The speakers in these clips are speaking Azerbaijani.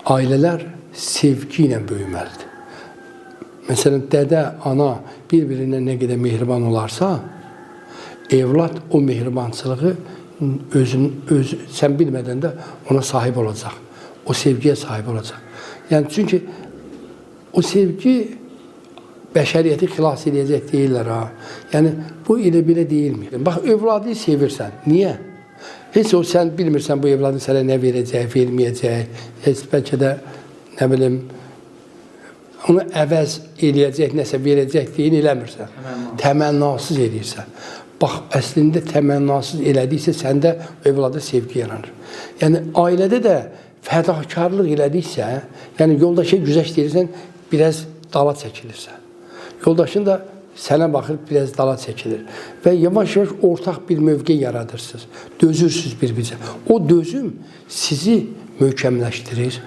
Ailələr sevgi ilə böyüməlidir. Məsələn, dədə, ana bir-birinə nə qədər mehriban olarsa, evlad o mehribançılığı sən bilmədən də ona sahib olacaq. O sevgiyə sahib olacaq. Yəni, çünki o sevgi bəşəriyyəti xilas edəcək deyirlər, ha. Yəni, bu elə belə deyilmir. Bax, övladı sevirsən. Niyə? Heç o, sən bilmirsən bu evladı sənə nə verəcək, verməyəcək, heç bəlkə də, nə bilim, onu əvəz eləyəcək, nəsə verəcək deyin, eləmirsən. Təmənnasız eləyirsən. Bax, əslində təmənnasız elədiksə, səndə evlada sevgi yaranır. Yəni, ailədə də fədakarlıq elədiksə, yəni yoldaşa güzəşdirirsən, biraz dala çəkilirsən. Yoldaşın da sənə baxır, biraz dala çəkilir. Və yavaş-yavaş ortaq bir mövqe yaradırsınız. Dözürsünüz bir-birinizə. O dözüm sizi möhkəmləşdirir.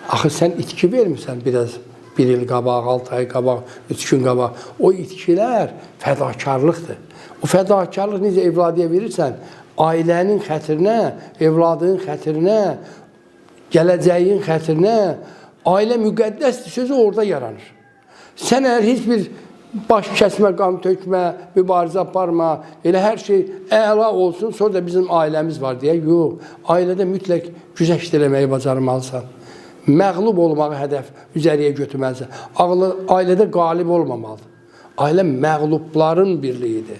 Axı, sən itki vermirsən biraz. 1 il qabaq, 6 ay qabaq, 3 gün qabaq. O itkilər fədakarlıqdır. O fədakarlıq necə evladıya verirsən, ailənin xətrinə, evladının xətrinə, gələcəyin xətrinə, ailə müqəddəsdir sözü orada yaranır. Sən əgər heç bir baş kəsmə, qan tökmə, mübarizə aparma, elə hər şey əla olsun, sonra da bizim ailəmiz var deyə, yox. Ailədə mütləq güzəşdirməyi bacarmalısan. Məğlub olmağı hədəf üzəriyə götürməlisən. Ailədə qalib olmamalıdır. Ailə məğlubların birliyidir.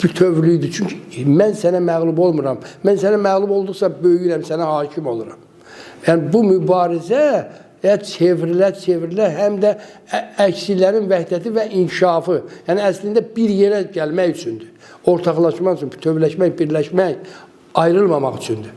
Bütövlüydür. Çünki mən sənə məğlub olmuram. Mən sənə məğlub olduqsa böyüyürəm, sənə hakim oluram. Yəni, bu mübarizə çevrilə, həm də əksilərin vəhdəti və inkişafı. Yəni, əslində bir yerə gəlmək üçündür. Ortaqlaşmaq üçün, bütövləşmək, birləşmək, ayrılmamaq üçündür.